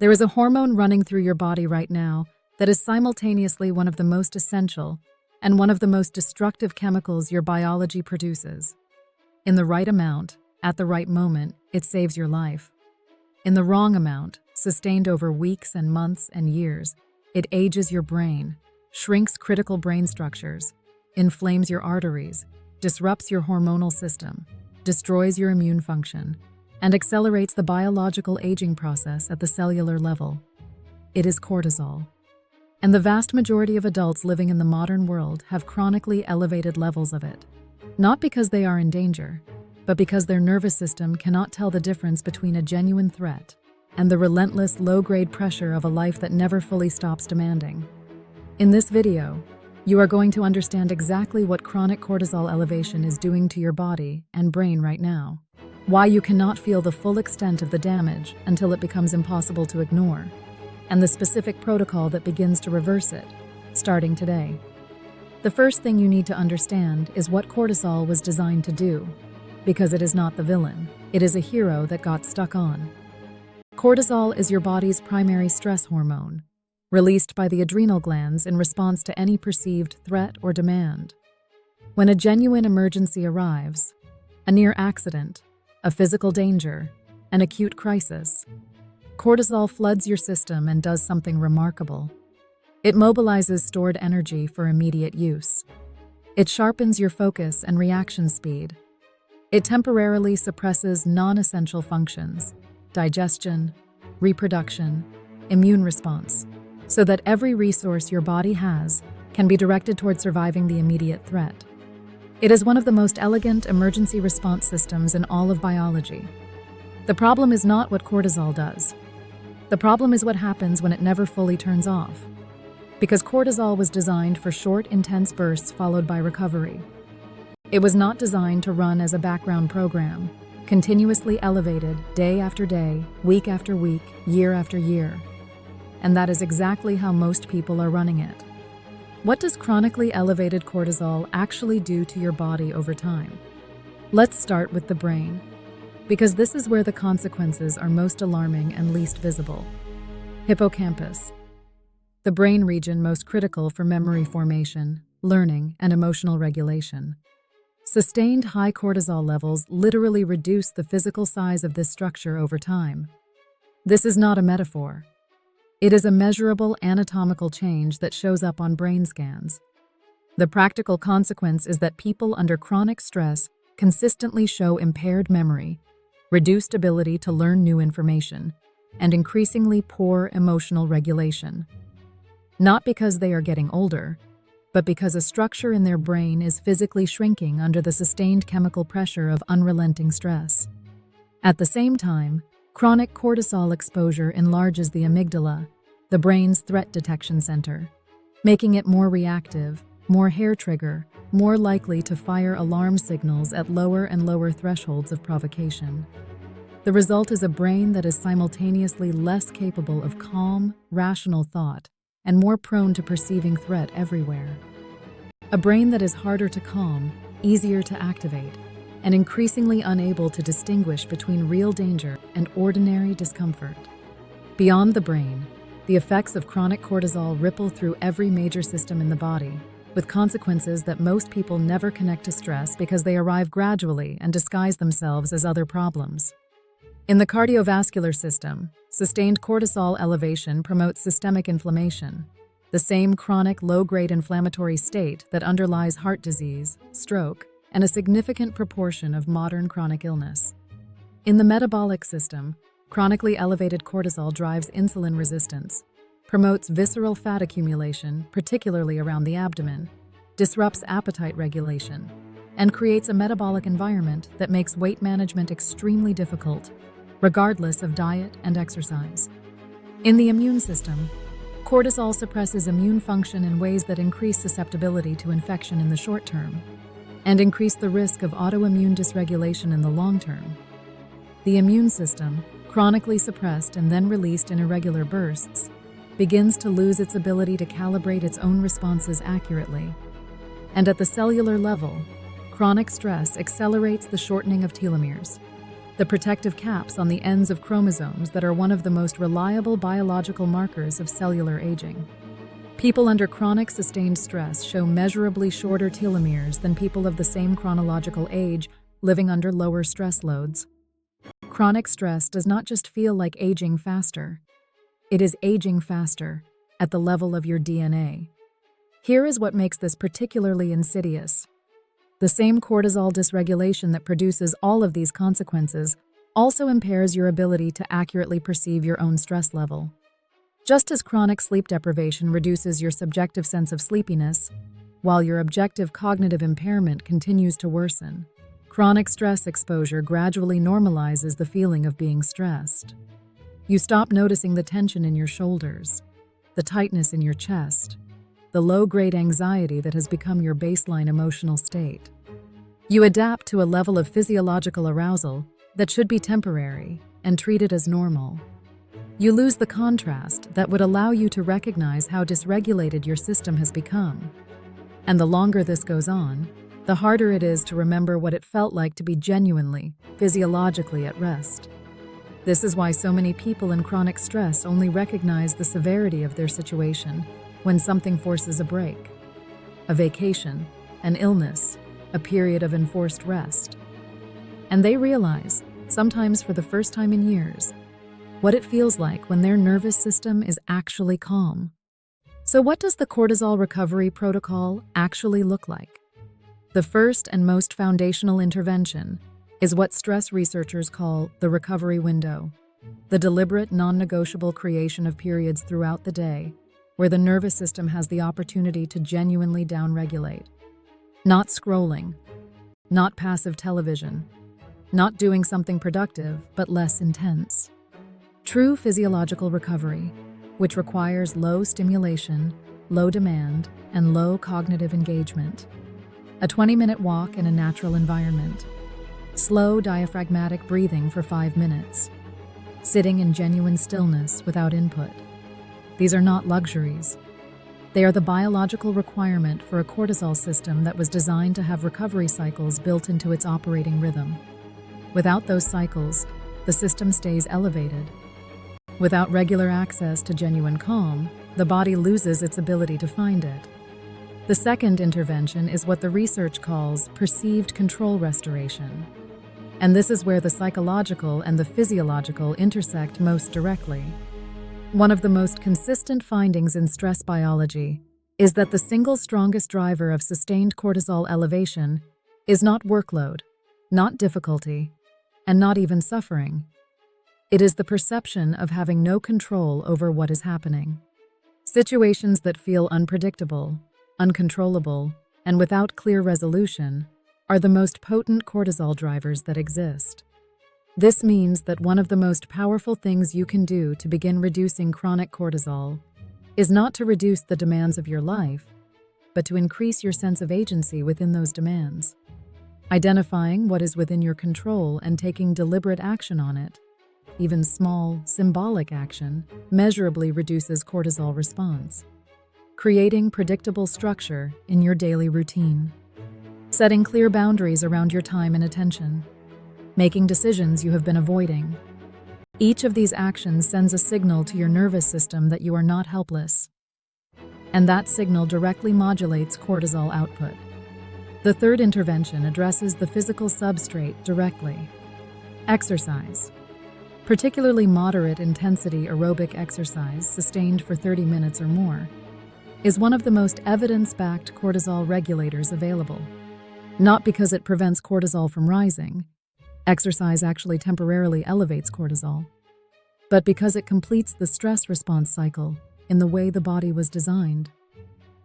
There is a hormone running through your body right now that is simultaneously one of the most essential and one of the most destructive chemicals your biology produces. In the right amount, at the right moment, it saves your life. In the wrong amount, sustained over weeks and months and years, it ages your brain, shrinks critical brain structures, inflames your arteries, disrupts your hormonal system, destroys your immune function, and accelerates the biological aging process at the cellular level. It is cortisol. And the vast majority of adults living in the modern world have chronically elevated levels of it. Not because they are in danger, but because their nervous system cannot tell the difference between a genuine threat and the relentless low-grade pressure of a life that never fully stops demanding. In this video, you are going to understand exactly what chronic cortisol elevation is doing to your body and brain right now, why you cannot feel the full extent of the damage until it becomes impossible to ignore, and the specific protocol that begins to reverse it, starting today. The first thing you need to understand is what cortisol was designed to do, because it is not the villain, it is a hero that got stuck on. Cortisol is your body's primary stress hormone, released by the adrenal glands in response to any perceived threat or demand. When a genuine emergency arrives, a near accident, a physical danger, an acute crisis, cortisol floods your system and does something remarkable. It mobilizes stored energy for immediate use. It sharpens your focus and reaction speed. It temporarily suppresses non-essential functions, digestion, reproduction, immune response, so that every resource your body has can be directed toward surviving the immediate threat. It is one of the most elegant emergency response systems in all of biology. The problem is not what cortisol does. The problem is what happens when it never fully turns off. Because cortisol was designed for short, intense bursts followed by recovery. It was not designed to run as a background program, continuously elevated day after day, week after week, year after year. And that is exactly how most people are running it. What does chronically elevated cortisol actually do to your body over time? Let's start with the brain, because this is where the consequences are most alarming and least visible. Hippocampus, the brain region most critical for memory formation, learning, and emotional regulation. Sustained high cortisol levels literally reduce the physical size of this structure over time. This is not a metaphor. It is a measurable anatomical change that shows up on brain scans. The practical consequence is that people under chronic stress consistently show impaired memory, reduced ability to learn new information, and increasingly poor emotional regulation. Not because they are getting older, but because a structure in their brain is physically shrinking under the sustained chemical pressure of unrelenting stress. At the same time, chronic cortisol exposure enlarges the amygdala, the brain's threat detection center, making it more reactive, more hair-trigger, more likely to fire alarm signals at lower and lower thresholds of provocation. The result is a brain that is simultaneously less capable of calm, rational thought and more prone to perceiving threat everywhere. A brain that is harder to calm, easier to activate, and increasingly unable to distinguish between real danger and ordinary discomfort. Beyond the brain, the effects of chronic cortisol ripple through every major system in the body, with consequences that most people never connect to stress because they arrive gradually and disguise themselves as other problems. In the cardiovascular system, sustained cortisol elevation promotes systemic inflammation, the same chronic low-grade inflammatory state that underlies heart disease, stroke, and a significant proportion of modern chronic illness. In the metabolic system, chronically elevated cortisol drives insulin resistance, promotes visceral fat accumulation, particularly around the abdomen, disrupts appetite regulation, and creates a metabolic environment that makes weight management extremely difficult, regardless of diet and exercise. In the immune system, cortisol suppresses immune function in ways that increase susceptibility to infection in the short term and increase the risk of autoimmune dysregulation in the long term. The immune system, chronically suppressed and then released in irregular bursts, begins to lose its ability to calibrate its own responses accurately. And at the cellular level, chronic stress accelerates the shortening of telomeres, the protective caps on the ends of chromosomes that are one of the most reliable biological markers of cellular aging. People under chronic sustained stress show measurably shorter telomeres than people of the same chronological age living under lower stress loads. Chronic stress does not just feel like aging faster. It is aging faster at the level of your DNA. Here is what makes this particularly insidious. The same cortisol dysregulation that produces all of these consequences also impairs your ability to accurately perceive your own stress level. Just as chronic sleep deprivation reduces your subjective sense of sleepiness, while your objective cognitive impairment continues to worsen, chronic stress exposure gradually normalizes the feeling of being stressed. You stop noticing the tension in your shoulders, the tightness in your chest, the low-grade anxiety that has become your baseline emotional state. You adapt to a level of physiological arousal that should be temporary and treat it as normal. You lose the contrast that would allow you to recognize how dysregulated your system has become. And the longer this goes on, the harder it is to remember what it felt like to be genuinely, physiologically at rest. This is why so many people in chronic stress only recognize the severity of their situation when something forces a break, a vacation, an illness, a period of enforced rest. And they realize, sometimes for the first time in years, what it feels like when their nervous system is actually calm. So what does the cortisol recovery protocol actually look like? The first and most foundational intervention is what stress researchers call the recovery window, the deliberate, non-negotiable creation of periods throughout the day where the nervous system has the opportunity to genuinely downregulate. Not scrolling, not passive television, not doing something productive but less intense. True physiological recovery, which requires low stimulation, low demand, and low cognitive engagement. A 20-minute walk in a natural environment. Slow diaphragmatic breathing for 5 minutes. Sitting in genuine stillness without input. These are not luxuries. They are the biological requirement for a cortisol system that was designed to have recovery cycles built into its operating rhythm. Without those cycles, the system stays elevated. Without regular access to genuine calm, the body loses its ability to find it. The second intervention is what the research calls perceived control restoration. And this is where the psychological and the physiological intersect most directly. One of the most consistent findings in stress biology is that the single strongest driver of sustained cortisol elevation is not workload, not difficulty, and not even suffering. It is the perception of having no control over what is happening. Situations that feel unpredictable, uncontrollable, and without clear resolution are the most potent cortisol drivers that exist. This means that one of the most powerful things you can do to begin reducing chronic cortisol is not to reduce the demands of your life, but to increase your sense of agency within those demands. Identifying what is within your control and taking deliberate action on it, even small, symbolic action, measurably reduces cortisol response. Creating predictable structure in your daily routine. Setting clear boundaries around your time and attention. Making decisions you have been avoiding. Each of these actions sends a signal to your nervous system that you are not helpless. And that signal directly modulates cortisol output. The third intervention addresses the physical substrate directly. Exercise. Particularly moderate intensity aerobic exercise sustained for 30 minutes or more is one of the most evidence-backed cortisol regulators available. Not because it prevents cortisol from rising, exercise actually temporarily elevates cortisol, but because it completes the stress response cycle in the way the body was designed.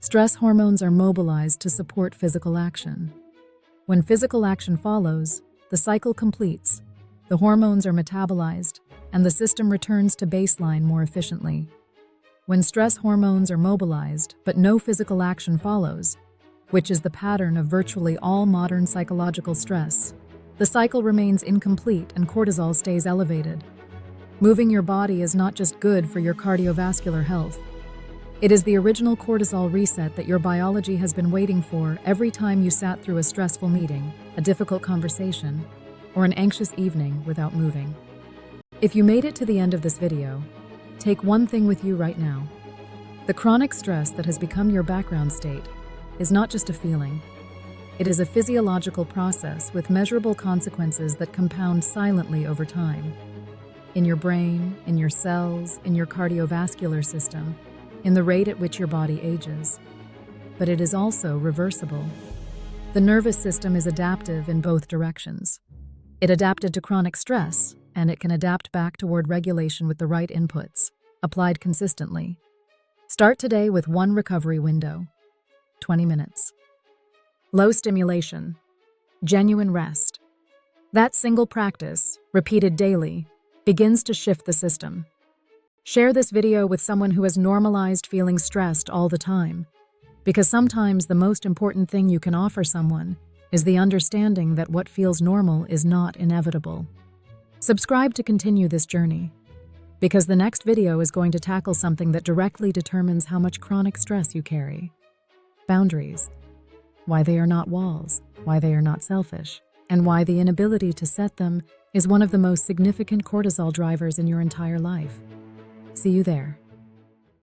Stress hormones are mobilized to support physical action. When physical action follows, the cycle completes, the hormones are metabolized, and the system returns to baseline more efficiently. When stress hormones are mobilized, but no physical action follows, which is the pattern of virtually all modern psychological stress, the cycle remains incomplete and cortisol stays elevated. Moving your body is not just good for your cardiovascular health. It is the original cortisol reset that your biology has been waiting for every time you sat through a stressful meeting, a difficult conversation, or an anxious evening without moving. If you made it to the end of this video, take one thing with you right now. The chronic stress that has become your background state is not just a feeling. It is a physiological process with measurable consequences that compound silently over time. In your brain, in your cells, in your cardiovascular system, in the rate at which your body ages. But it is also reversible. The nervous system is adaptive in both directions. It adapted to chronic stress, and it can adapt back toward regulation with the right inputs, applied consistently. Start today with one recovery window, 20 minutes. Low stimulation, genuine rest. That single practice, repeated daily, begins to shift the system. Share this video with someone who has normalized feeling stressed all the time, because sometimes the most important thing you can offer someone is the understanding that what feels normal is not inevitable. Subscribe to continue this journey, because the next video is going to tackle something that directly determines how much chronic stress you carry. Boundaries. Why they are not walls, why they are not selfish, and why the inability to set them is one of the most significant cortisol drivers in your entire life. See you there.